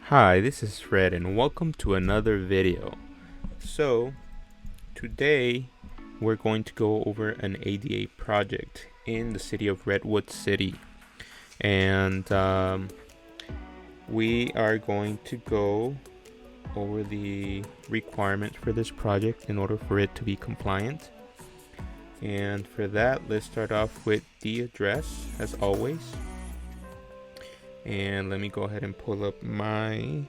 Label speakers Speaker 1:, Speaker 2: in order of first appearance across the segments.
Speaker 1: Hi, this is Fred and welcome to another video. So today we're going to go over an ADA project in the city of Redwood City, and we are going to go over the requirements for this project in order for it to be compliant. And for that, let's start off with the address as always. And let me go ahead and pull up my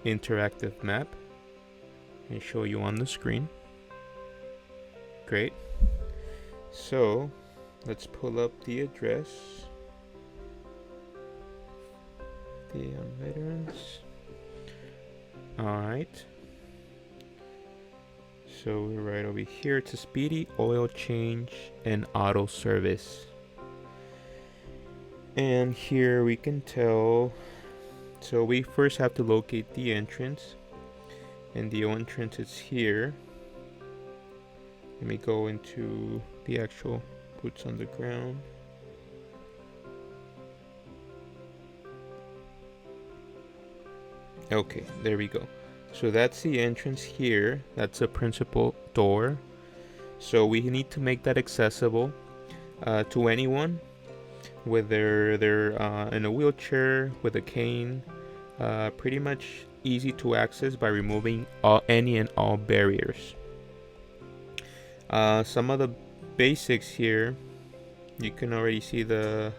Speaker 1: interactive map and show you on the screen. Great. So let's pull up the address. The veterans. Alright. So we're right over here. It's a speedy oil change and auto service. And here we can tell, so we first have to locate the entrance, and the entrance is here. Let me go into the actual boots on the ground. Okay, there we go. So that's the entrance here. That's a principal door. So we need to make that accessible to anyone, whether they're in a wheelchair, with a cane. Pretty much easy to access by removing any and all barriers. Some of the basics here, you can already see the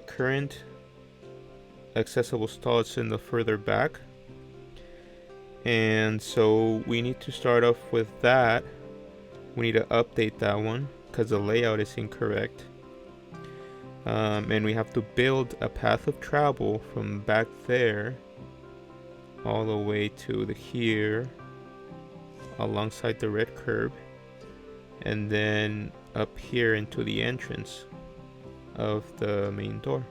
Speaker 1: current accessible stall is in the further back, and so we need to start off with that. We need to update that one because the layout is incorrect. And we have to build a path of travel from back there all the way to here alongside the red curb, and then up here into the entrance of the main door.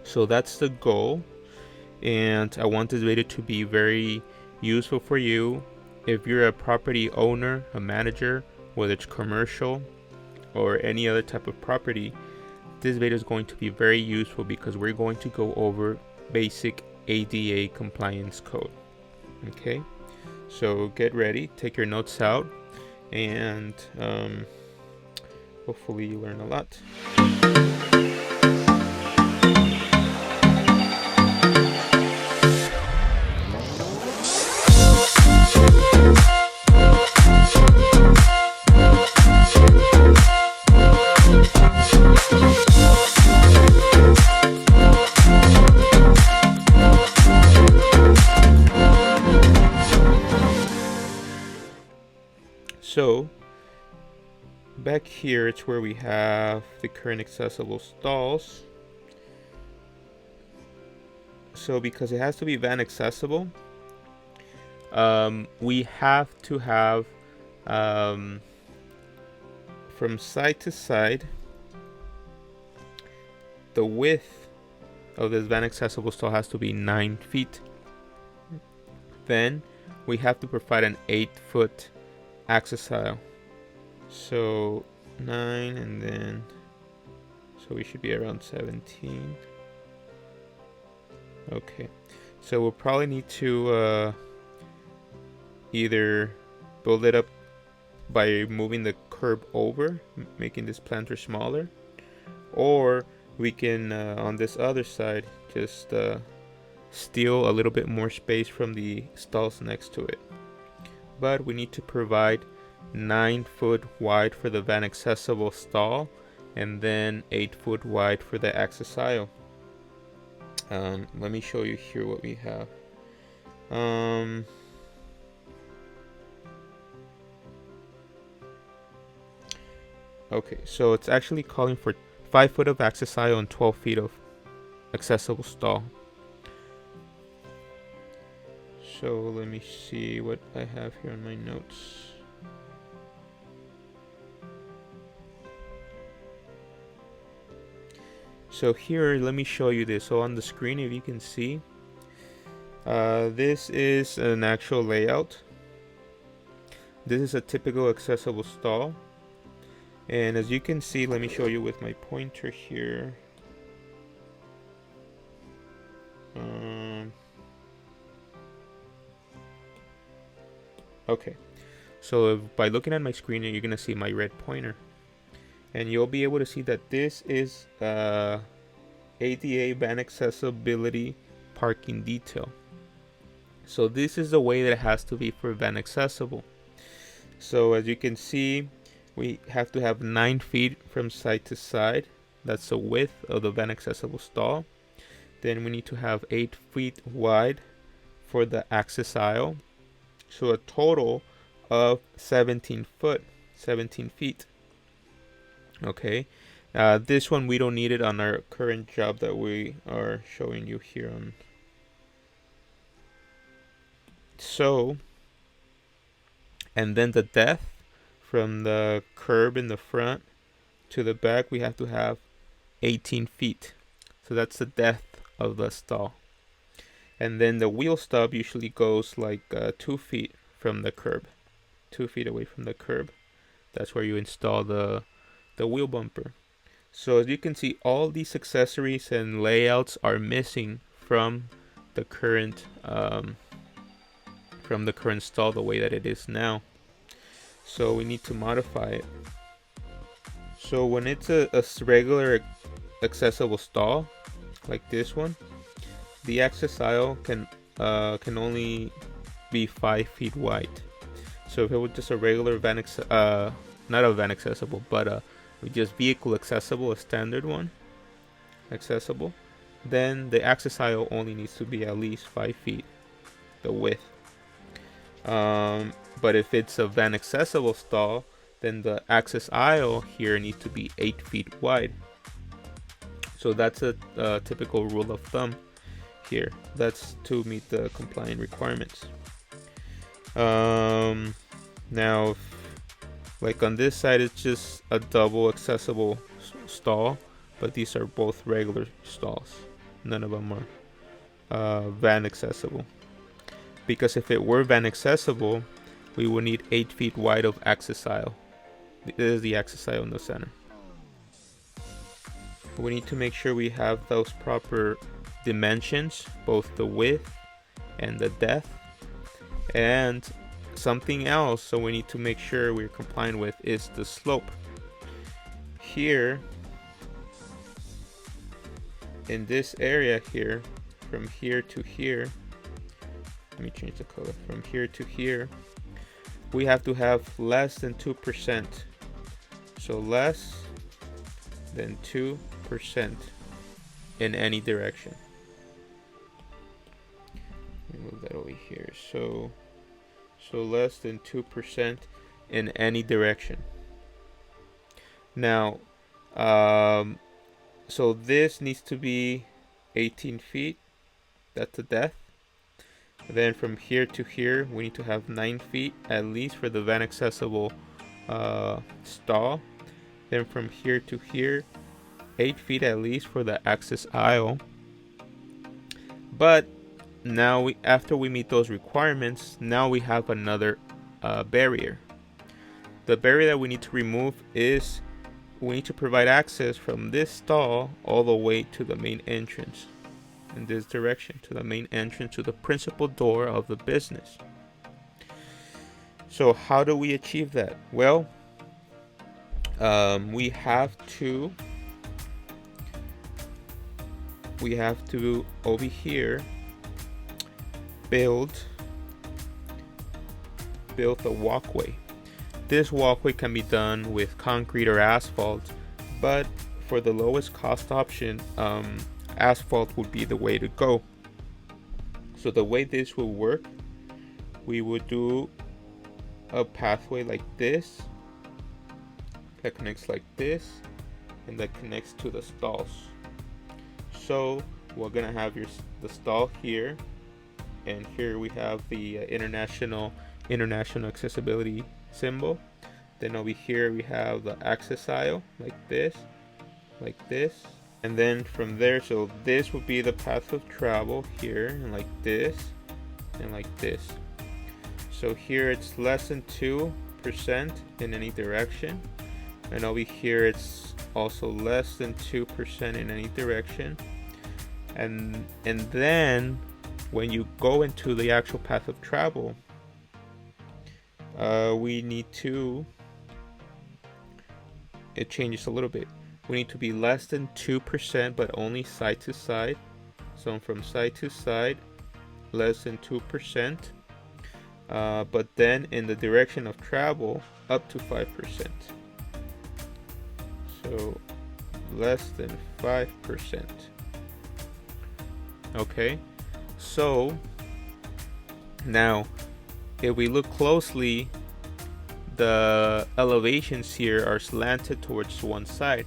Speaker 1: So that's the goal, and I want this video to be very useful for you. If you're a property owner, a manager, whether it's commercial or any other type of property, this video is going to be very useful because we're going to go over basic ADA compliance code. Okay, so get ready, take your notes out, and hopefully you learn a lot. So back here, it's where we have the current accessible stalls. So because it has to be van accessible, we have to have from side to side, the width of this van accessible stall has to be 9 feet. Then we have to provide an 8-foot access aisle. So 9, and then so we should be around 17. Okay, so we'll probably need to either build it up by moving the curb over, making this planter smaller, or we can on this other side just steal a little bit more space from the stalls next to it. But we need to provide 9 foot wide for the van accessible stall, and then 8 foot wide for the access aisle. Let me show you here what we have. Okay, so it's actually calling for 5 foot of access aisle and 12 feet of accessible stall. So let me see what I have here on my notes. So here, let me show you this. So on the screen, if you can see, this is an actual layout. This is a typical accessible stall. And as you can see, let me show you with my pointer here. Okay, so by looking at my screen, you're gonna see my red pointer, and you'll be able to see that this is ADA van accessibility parking detail. So this is the way that it has to be for van accessible. So as you can see, we have to have 9 feet from side to side. That's the width of the van accessible stall. Then we need to have 8 feet wide for the access aisle. So a total of 17 feet. Okay. This one we don't need it on our current job that we are showing you here on. So, and then the depth from the curb in the front to the back, we have to have 18 feet. So that's the depth of the stall. And then the wheel stub usually goes like 2 feet from the curb, 2 feet away from the curb. That's where you install the wheel bumper. So as you can see, all these accessories and layouts are missing from the current stall the way that it is now. So we need to modify it. So when it's a regular accessible stall like this one, the access aisle can only be 5 feet wide. So if it was just a regular not a van accessible, but just vehicle accessible, a standard one accessible, then the access aisle only needs to be at least 5 feet, the width. But if it's a van accessible stall, then the access aisle here needs to be 8 feet wide. So that's a typical rule of thumb here. That's to meet the compliant requirements. Now, like on this side, it's just a double accessible stall, but these are both regular stalls. None of them are van accessible. Because if it were van accessible, we would need 8 feet wide of access aisle. This is the access aisle in the center. We need to make sure we have those proper dimensions, both the width and the depth. And something else, so we need to make sure we're compliant with, is the slope. Here, in this area here, from here to here, let me change the color, from here to here, we have to have less than 2%. So less than 2% in any direction. Let me move that over here. So less than 2% in any direction. Now, so this needs to be 18 feet. That's the depth. Then from here to here, we need to have 9 feet at least for the van accessible stall. Then from here to here, 8 feet at least for the access aisle. But now after we meet those requirements, now we have another barrier. The barrier that we need to remove is we need to provide access from this stall all the way to the main entrance. In this direction, to the main entrance, to the principal door of the business. So how do we achieve that? Well, we have to over here build a walkway. This walkway can be done with concrete or asphalt, but for the lowest cost option, asphalt would be the way to go. So the way this will work, we would do a pathway like this that connects like this, and that connects to the stalls. So we're gonna have the stall here, and here we have the international accessibility symbol. Then over here we have the access aisle like this, and then from there, so this would be the path of travel here, and like this, and like this. So here it's less than 2% in any direction, and over here it's also less than 2% in any direction. And then when you go into the actual path of travel, we need to, it changes a little bit. We need to be less than 2%, but only side to side. So from side to side, less than 2%. But then in the direction of travel, up to 5%. So less than 5%. Okay, so now if we look closely, the elevations here are slanted towards one side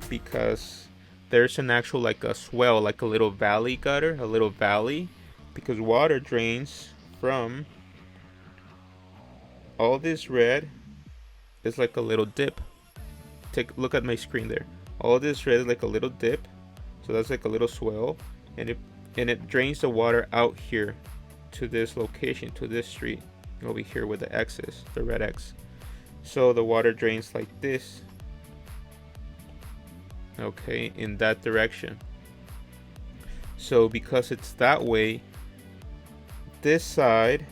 Speaker 1: because there's an actual like a swell, like a little valley gutter, a little valley, because water drains from all this red is like a little dip. Look at my screen there. All this red is like a little dip, so that's like a little swell, and it drains the water out here to this location, to this street over here where the X is, the red X. So the water drains like this, okay, in that direction. So because it's that way, this side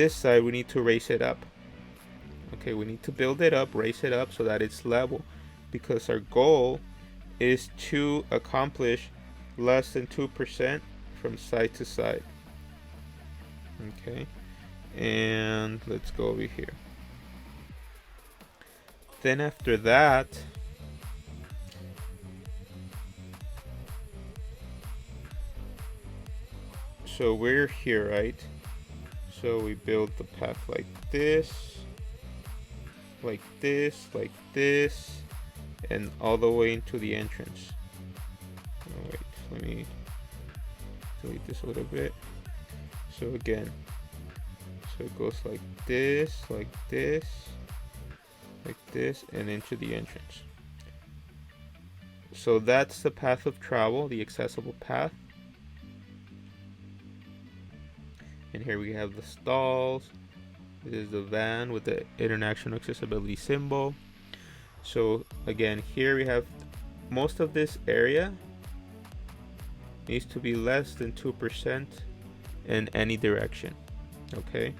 Speaker 1: we need to raise it up. Okay, we need to build it up, raise it up so that it's level, because our goal is to accomplish less than 2% from side to side. Okay, and let's go over here. Then after that, so we're here, right? So we build the path like this, like this, like this, and all the way into the entrance. Oh, wait, let me delete this a little bit. So again, so it goes like this, like this, like this, and into the entrance. So that's the path of travel, the accessible path. And here we have the stalls. This is the van with the international accessibility symbol. So again, here we have most of this area needs to be less than 2% in any direction. Okay,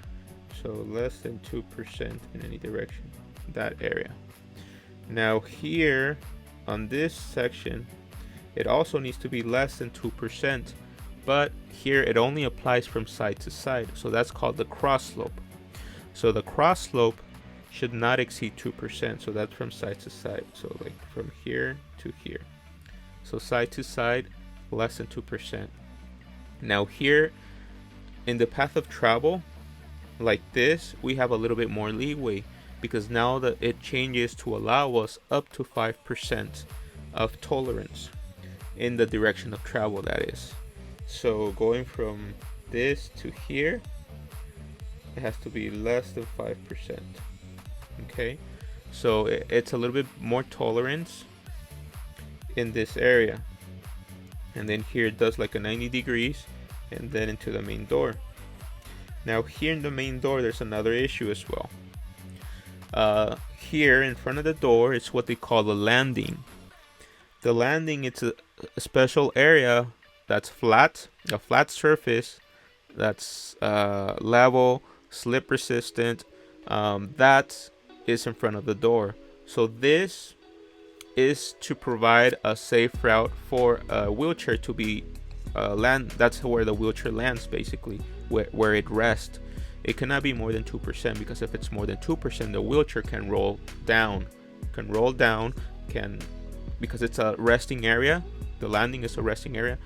Speaker 1: so less than 2% in any direction, that area. Now here on this section, it also needs to be less than 2%, but here it only applies from side to side, so that's called the cross slope. So the cross slope should not exceed 2%, so that's from side to side, so like from here to here. So side to side, less than 2%. Now here in the path of travel, like this, we have a little bit more leeway, because now that it changes to allow us up to 5% of tolerance in the direction of travel, that is. So going from this to here, it has to be less than 5%. Okay, so it's a little bit more tolerance in this area. And then here it does like a 90 degrees and then into the main door. Now here in the main door, there's another issue as well. Here in front of the door is what they call the landing. The landing, it's a special area that's flat, a flat surface that's level, slip resistant, that is in front of the door. So this is to provide a safe route for a wheelchair to be land. That's where the wheelchair lands, basically, where it rests. It cannot be more than 2%, because if it's more than 2%, the wheelchair can roll down, because it's a resting area. The landing is a resting area.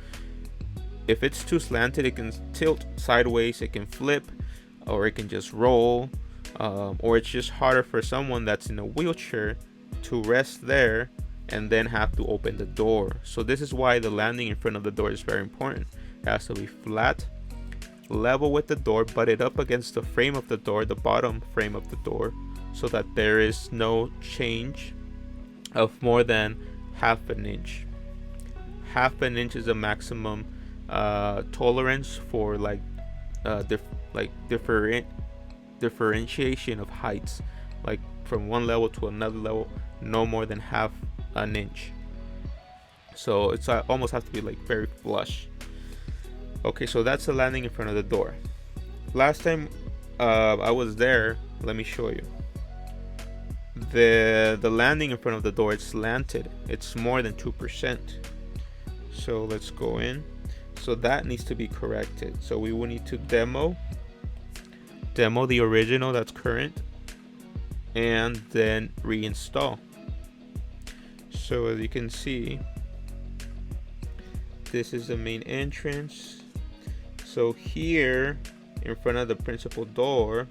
Speaker 1: If it's too slanted, it can tilt sideways, it can flip, or it can just roll, or it's just harder for someone that's in a wheelchair to rest there and then have to open the door. So this is why the landing in front of the door is very important. It has to be flat, level with the door, butted up against the frame of the door, the bottom frame of the door, so that there is no change of more than half an inch. Half an inch is a maximum tolerance for differentiation of heights, like from one level to another level, no more than half an inch. So it's almost have to be like very flush. Okay, so that's the landing in front of the door. Last time I was there. Let me show you. The landing in front of the door, it's slanted. It's more than 2%. So let's go in. So that needs to be corrected. So we will need to demo the original that's current, and then reinstall. So as you can see, this is the main entrance. So here in front of the principal door,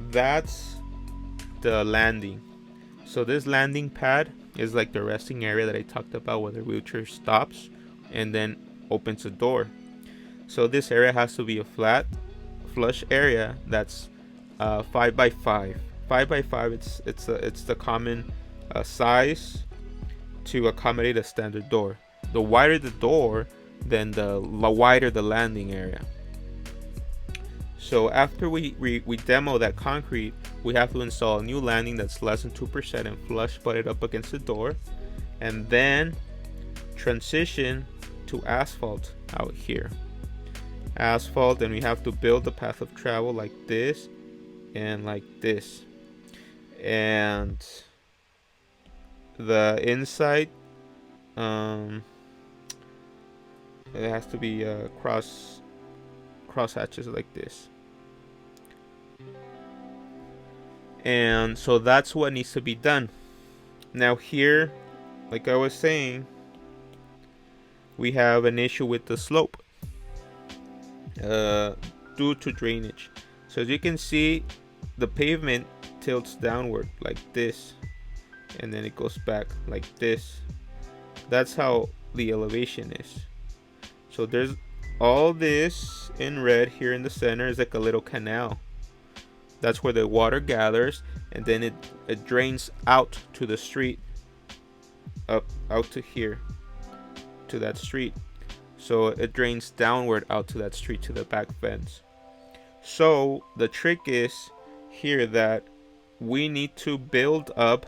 Speaker 1: that's the landing. So this landing pad is like the resting area that I talked about, where the wheelchair stops and then opens the door. So this area has to be a flat, flush area that's 5 by 5. 5 by 5. It's the common size to accommodate a standard door. The wider the door, then the wider the landing area. So after we demo that concrete, we have to install a new landing that's less than 2% and flush butt it up against the door, and then transition to asphalt out here. Asphalt, and we have to build the path of travel like this and like this. And the inside, it has to be cross hatches like this. And so that's what needs to be done. Now here, like I was saying, we have an issue with the slope due to drainage. So as you can see, the pavement tilts downward like this, and then it goes back like this. That's how the elevation is. So there's all this in red here in the center is like a little canal. That's where the water gathers, and then it drains out to the street, out to here, to that street. So it drains downward out to that street, to the back fence. So the trick is here that we need to build up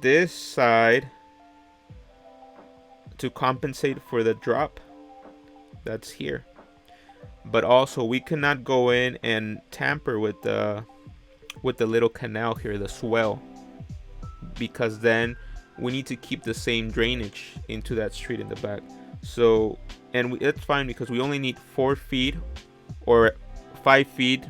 Speaker 1: this side to compensate for the drop that's here. But also we cannot go in and tamper with the little canal here, the swell, because then we need to keep the same drainage into that street in the back. So, and it's fine because we only need 4 feet or 5 feet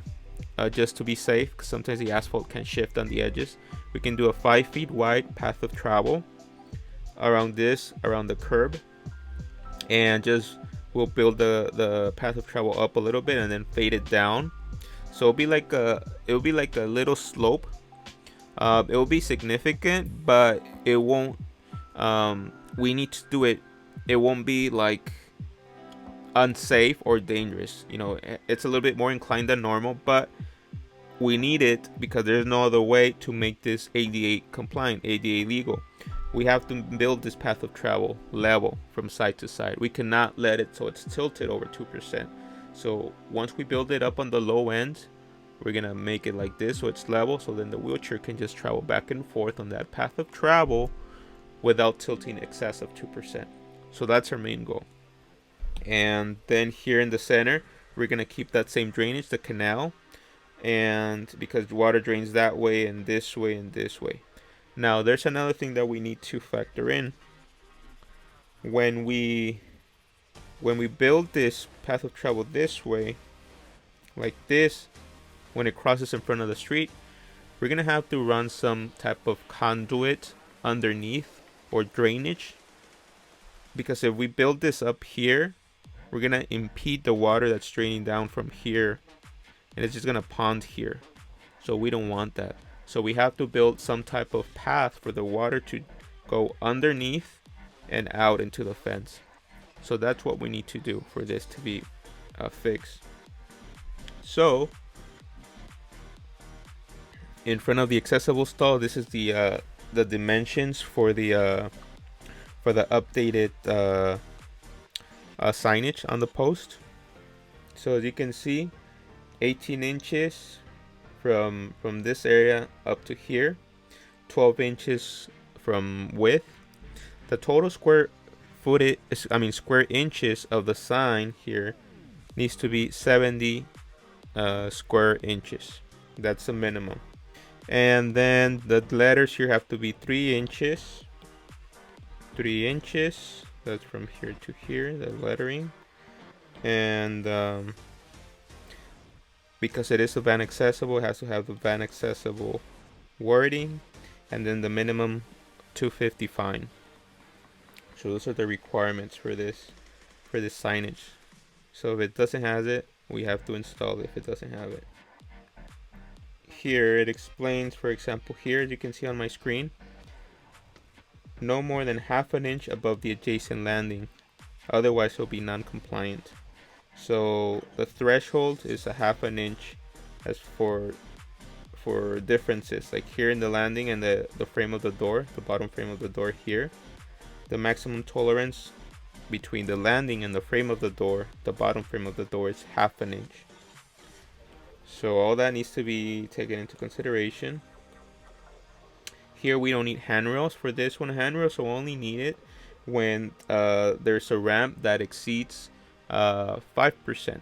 Speaker 1: just to be safe, because sometimes the asphalt can shift on the edges. We can do a 5 feet wide path of travel around the curb, and just we'll build the path of travel up a little bit and then fade it down. So it'll be like a little slope. It will be significant, but it won't. We need to do it. It won't be like unsafe or dangerous. You know, it's a little bit more inclined than normal, but we need it because there's no other way to make this ADA compliant, ADA legal. We have to build this path of travel level from side to side. We cannot let it so it's tilted over 2%. So once we build it up on the low end, we're gonna make it like this so it's level, so then the wheelchair can just travel back and forth on that path of travel without tilting excess of 2%. So that's our main goal. And then here in the center, we're gonna keep that same drainage, the canal, and because water drains that way and this way and this way. Now there's another thing that we need to factor in. When we build this path of travel this way, like this, when it crosses in front of the street, we're gonna have to run some type of conduit underneath or drainage, because if we build this up here, we're gonna impede the water that's draining down from here, and it's just gonna pond here. So we don't want that. So we have to build some type of path for the water to go underneath and out into the fence. So that's what we need to do for this to be fixed. So in front of the accessible stall, this is the dimensions for the updated signage on the post. So as you can see, 18 inches from this area up to here, 12 inches from width. The total square inches of the sign here needs to be 70 square inches. That's the minimum. And then the letters here have to be 3 inches. 3 inches. That's from here to here, the lettering. And because it is a van accessible, it has to have the van accessible wording. And then the minimum 250 fine. So those are the requirements for this signage. So if it doesn't have it, we have to install it if it doesn't have it. Here it explains, for example, here as you can see on my screen, no more than ½ an inch above the adjacent landing, otherwise it'll be non-compliant. So the threshold is a ½ an inch as for differences, like here in the landing and the frame of the door, the bottom frame of the door here. The maximum tolerance between the landing and the frame of the door, the bottom frame of the door, is ½ an inch. So all that needs to be taken into consideration. Here we don't need handrails for this one. Handrails will only need it when there's a ramp that exceeds 5%.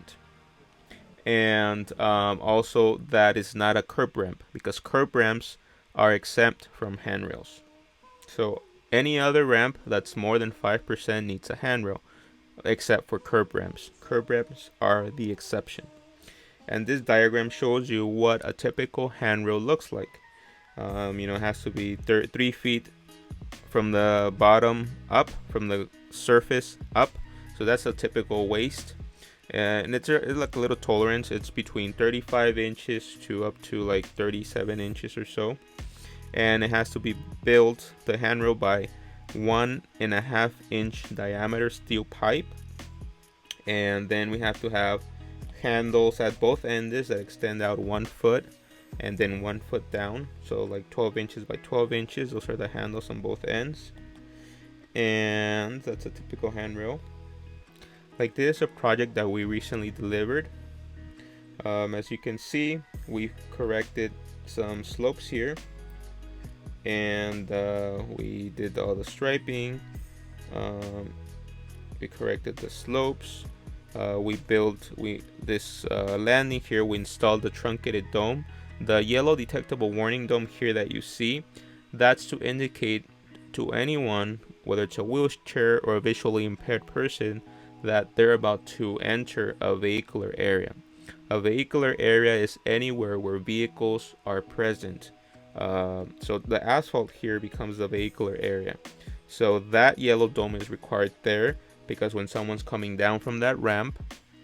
Speaker 1: And also that is not a curb ramp, because curb ramps are exempt from handrails. So any other ramp that's more than 5% needs a handrail, except for curb ramps. Curb ramps are the exception. And this diagram shows you what a typical handrail looks like. It has to be 3 feet from the bottom up, from the surface up. So that's a typical waist. And it's like a little tolerance. It's between 35 inches to up to like 37 inches or so. And it has to be built, the handrail, by 1.5 inch diameter steel pipe. And then we have to have handles at both ends that extend out 1 foot and then 1 foot down, so like 12 inches by 12 inches. Those are the handles on both ends, and that's a typical handrail. Like, this is a project that we recently delivered. As you can see, we corrected some slopes here, and we did all the striping. We corrected the slopes. We built this landing here. We installed the truncated dome. The yellow detectable warning dome here that you see, that's to indicate to anyone, whether it's a wheelchair or a visually impaired person, that they're about to enter a vehicular area. A vehicular area is anywhere where vehicles are present. So the asphalt here becomes the vehicular area. So that yellow dome is required there, because when someone's coming down from that ramp,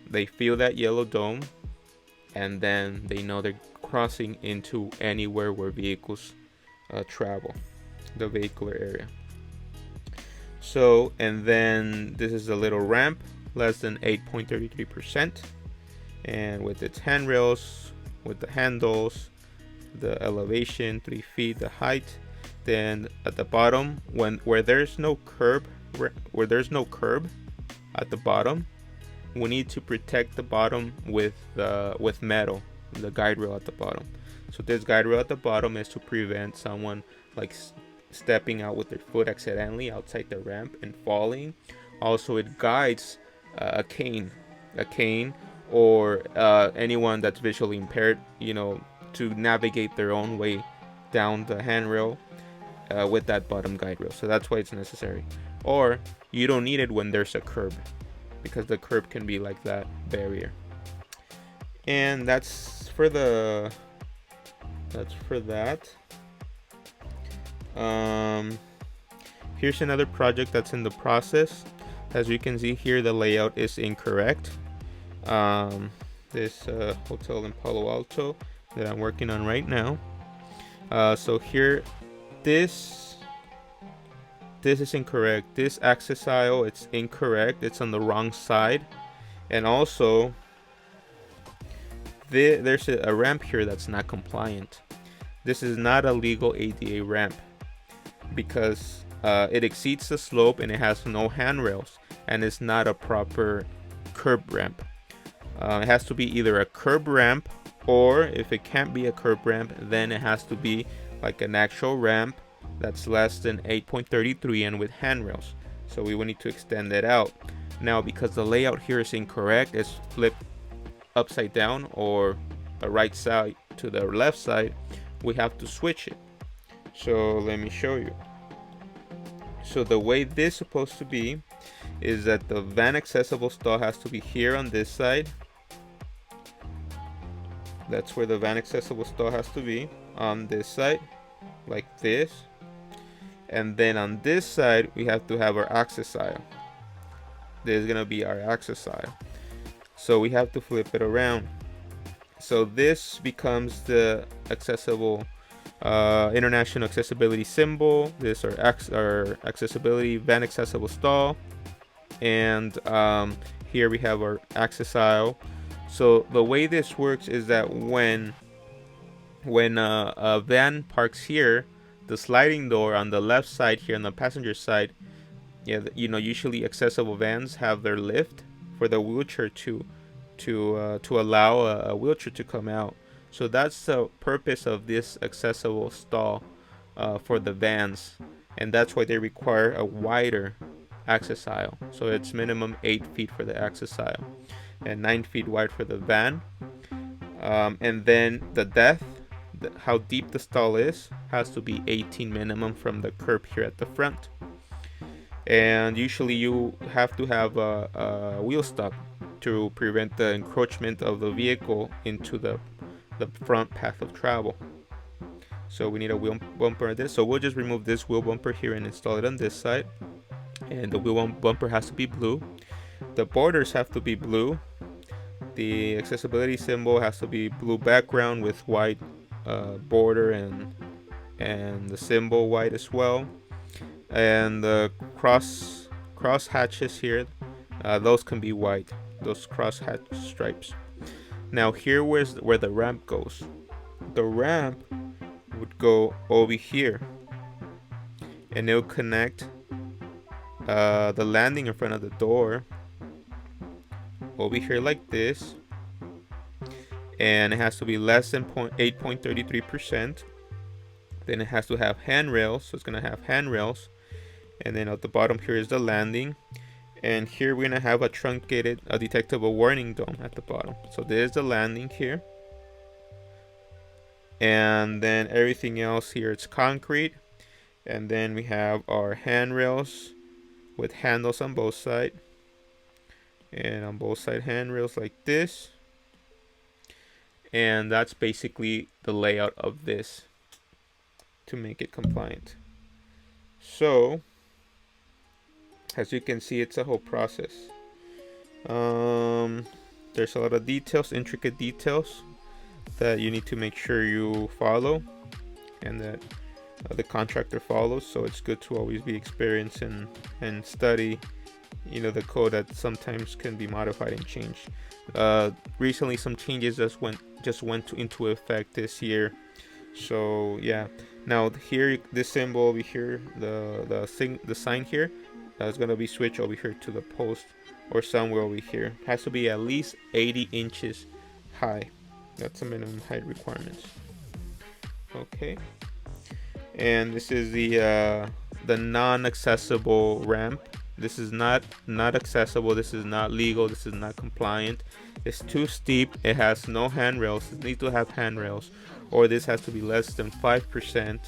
Speaker 1: they feel that yellow dome, and then they know they're crossing into anywhere where vehicles travel, the vehicular area. So, and then this is a little ramp, less than 8.33%, and with its handrails, with the handles, the elevation 3 feet, the height. Then at the bottom, where there's no curb at the bottom, we need to protect the bottom with metal, the guide rail at the bottom. So this guide rail at the bottom is to prevent someone like stepping out with their foot accidentally outside the ramp and falling. Also, it guides a cane or anyone that's visually impaired, to navigate their own way down the handrail with that bottom guide rail. So that's why it's necessary. Or you don't need it when there's a curb, because the curb can be like that barrier. And that's for that. Here's another project that's in the process. As you can see here, the layout is incorrect. This hotel in Palo Alto that I'm working on right now. So here, this is incorrect. This access aisle, it's incorrect. It's on the wrong side. And also, there's a ramp here that's not compliant. This is not a legal ADA ramp, because it exceeds the slope and it has no handrails, and it's not a proper curb ramp. It has to be either a curb ramp, or if it can't be a curb ramp, then it has to be like an actual ramp that's less than 8.33 and with handrails. So we will need to extend it out. Now, because the layout here is incorrect, it's flipped upside down, or the right side to the left side, we have to switch it. So let me show you. So the way this is supposed to be is that the van accessible stall has to be here on this side. That's where the van accessible stall has to be, on this side, like this. And then on this side, we have to have our access aisle. This is gonna be our access aisle. So we have to flip it around. So this becomes the accessible, international accessibility symbol. This our accessibility van accessible stall. And here we have our access aisle. So the way this works is that when a van parks here, the sliding door on the left side here on the passenger side, yeah, you know, usually accessible vans have their lift for the wheelchair to allow a wheelchair to come out. So that's the purpose of this accessible stall for the vans, and that's why they require a wider access aisle. So it's minimum 8 feet for the access aisle and 9 feet wide for the van. And then the depth, how deep the stall is, has to be 18 minimum from the curb here at the front. And usually you have to have a wheel stop to prevent the encroachment of the vehicle into the front path of travel. So we need a wheel bumper on this. So we'll just remove this wheel bumper here and install it on this side. And the wheel bumper has to be blue. The borders have to be blue. The accessibility symbol has to be blue background with white border, and the symbol white as well. And the cross hatches here, those can be white, those cross hatch stripes. Now here where the ramp goes. The ramp would go over here, and it'll connect the landing in front of the door over here like this, and it has to be less than 8.33%. Then it has to have handrails, so it's gonna have handrails. And then at the bottom here is the landing, and here we're gonna have a truncated, a detectable warning dome at the bottom. So there's the landing here, and then everything else here, it's concrete. And then we have our handrails with handles on both sides, and on both side handrails like this. And that's basically the layout of this to make it compliant. So as you can see, it's a whole process. There's a lot of details, intricate details, that you need to make sure you follow, and that the contractor follows. So it's good to always be experienced and study, you know, the code that sometimes can be modified and changed. Recently some changes just went into effect this year. So yeah, now here, this symbol over here, the sign here, that's gonna be switched over here to the post or somewhere over here. It has to be at least 80 inches high. That's the minimum height requirements. Okay, and this is the non-accessible ramp. This is not accessible. This is not legal. This is not compliant. It's too steep. It has no handrails. It needs to have handrails, or this has to be less than 5%.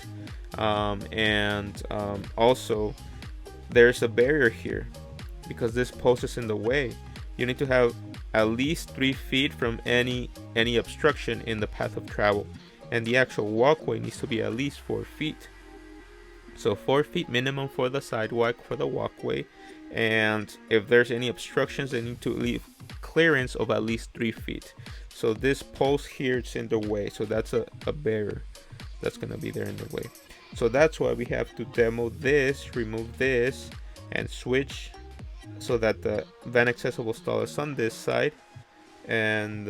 Speaker 1: Also, there's a barrier here because this post is in the way. You need to have at least 3 feet from any obstruction in the path of travel, and the actual walkway needs to be at least 4 feet. So 4 feet minimum for the sidewalk, for the walkway, and if there's any obstructions, they need to leave clearance of at least 3 feet. So this post here, it's in the way, so that's a barrier that's gonna be there in the way. So that's why we have to demo this, remove this, and switch so that the van accessible stall is on this side, and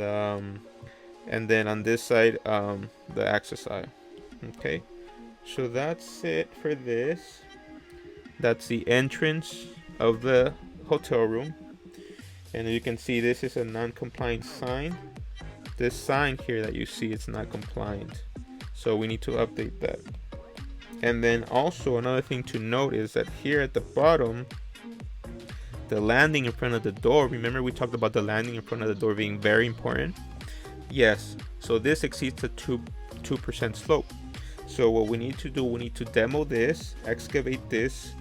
Speaker 1: then on this side the access aisle. Okay, so that's it for this. That's the entrance of the hotel room, and you can see this is a non-compliant sign. This sign here that you see, it's not compliant, so we need to update that. And then also another thing to note is that here at the bottom, the landing in front of the door, remember we talked about the landing in front of the door being very important? Yes, so this exceeds the 2% slope. So what we need to do, we need to demo this, excavate this,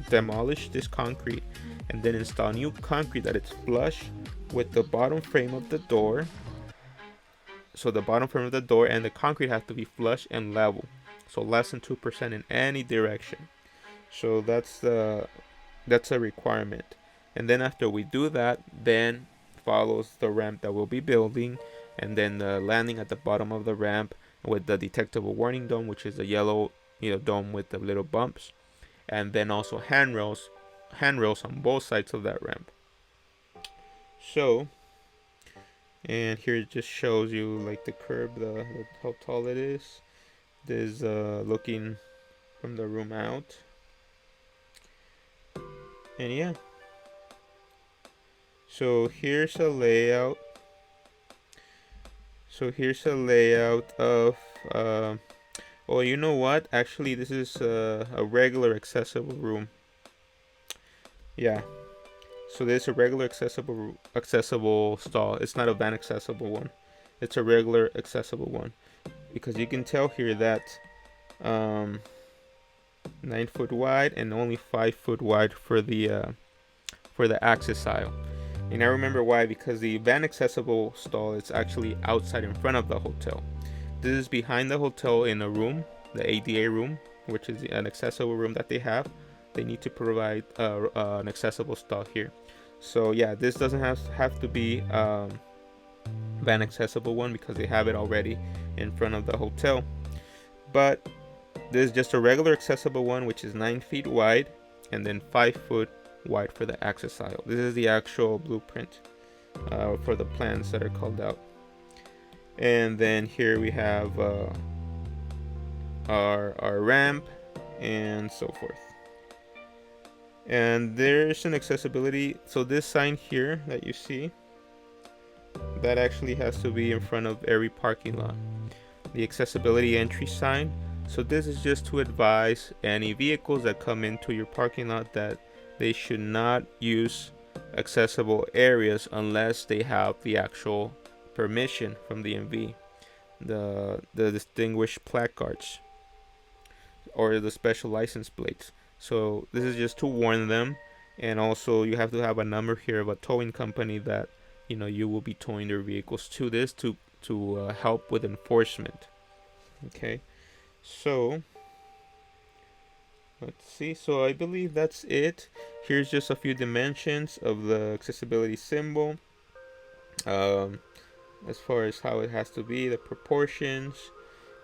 Speaker 1: demolish this concrete, and then install new concrete that it's flush with the bottom frame of the door. So the bottom frame of the door and the concrete have to be flush and level, so less than 2% in any direction. So that's a requirement. And then after we do that, then follows the ramp that we'll be building, and then the landing at the bottom of the ramp with the detectable warning dome, which is the yellow dome with the little bumps, and then also handrails on both sides of that ramp. So, and here it just shows you like the curb, how tall it is. This looking from the room out, and yeah. So here's a layout. Of oh, you know what? Actually, this is a regular accessible room. Yeah. So there's a regular accessible stall. It's not a van accessible one. It's a regular accessible one, because you can tell here that 9 foot wide and only 5 foot wide for the access aisle. And I remember why, because the van accessible stall is actually outside in front of the hotel. This is behind the hotel in a room, the ADA room, which is an accessible room that they have. They need to provide an accessible stall here. So yeah, this doesn't have to be van accessible one, because they have it already in front of the hotel. But this is just a regular accessible one, which is 9 feet wide and then 5 foot wide for the access aisle. This is the actual blueprint for the plans that are called out. And then here we have our ramp and so forth. And there's an accessibility. So this sign here that you see, that actually has to be in front of every parking lot. The accessibility entry sign. So this is just to advise any vehicles that come into your parking lot that they should not use accessible areas unless they have the actual permission from the DMV, the distinguished placards, or the special license plates. So this is just to warn them, and also you have to have a number here of a towing company that you will be towing their vehicles to this to help with enforcement. Okay, so let's see. So I believe that's it. Here's just a few dimensions of the accessibility symbol, as far as how it has to be, the proportions,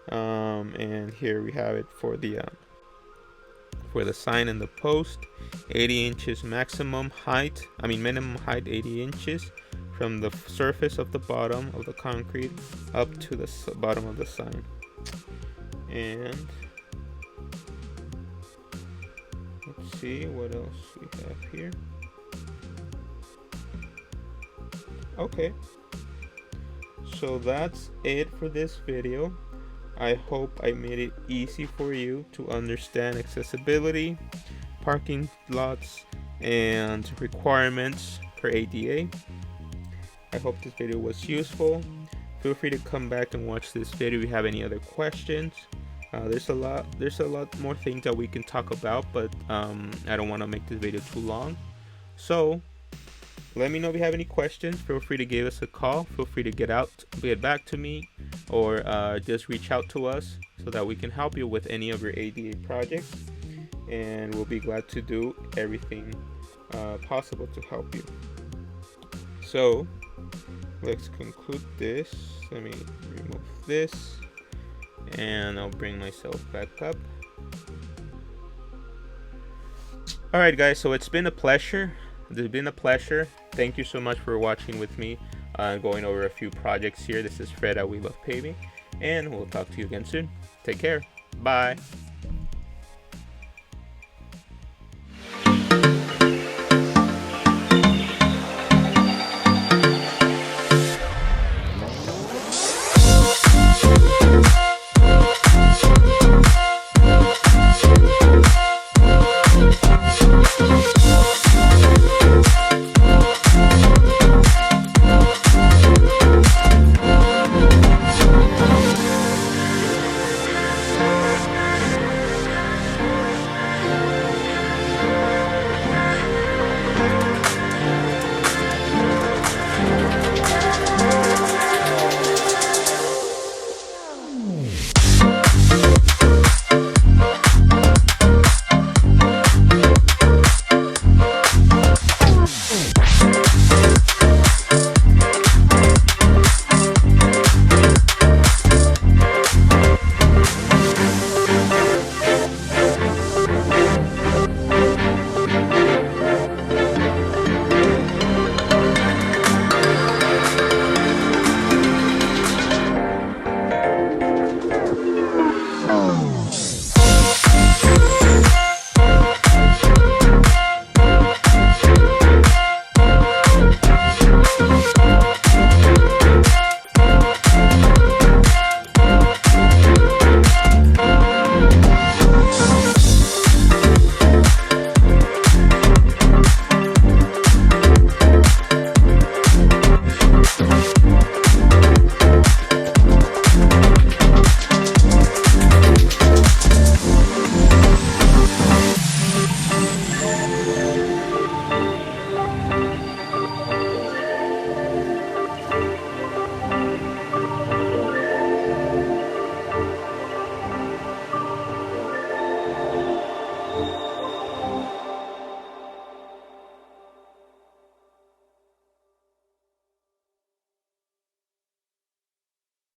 Speaker 1: and here we have it for the sign and the post. 80 inches minimum height 80 inches from the surface of the bottom of the concrete up to the bottom of the sign. And let's see what else we have here. Okay, so that's it for this video. I hope I made it easy for you to understand accessibility, parking lots, and requirements for ADA. I hope this video was useful. Feel free to come back and watch this video if you have any other questions. There's a lot more things that we can talk about, but I don't want to make this video too long. So let me know if you have any questions. Feel free to give us a call. Feel free to get back to me, or just reach out to us so that we can help you with any of your ADA projects, and we'll be glad to do everything possible to help you. So let's conclude this. Let me remove this, and I'll bring myself back up. Alright guys, so it's been a pleasure. Thank you so much for watching with me, going over a few projects here. This is Fred at We Love Paving, and we'll talk to you again soon. Take care. Bye.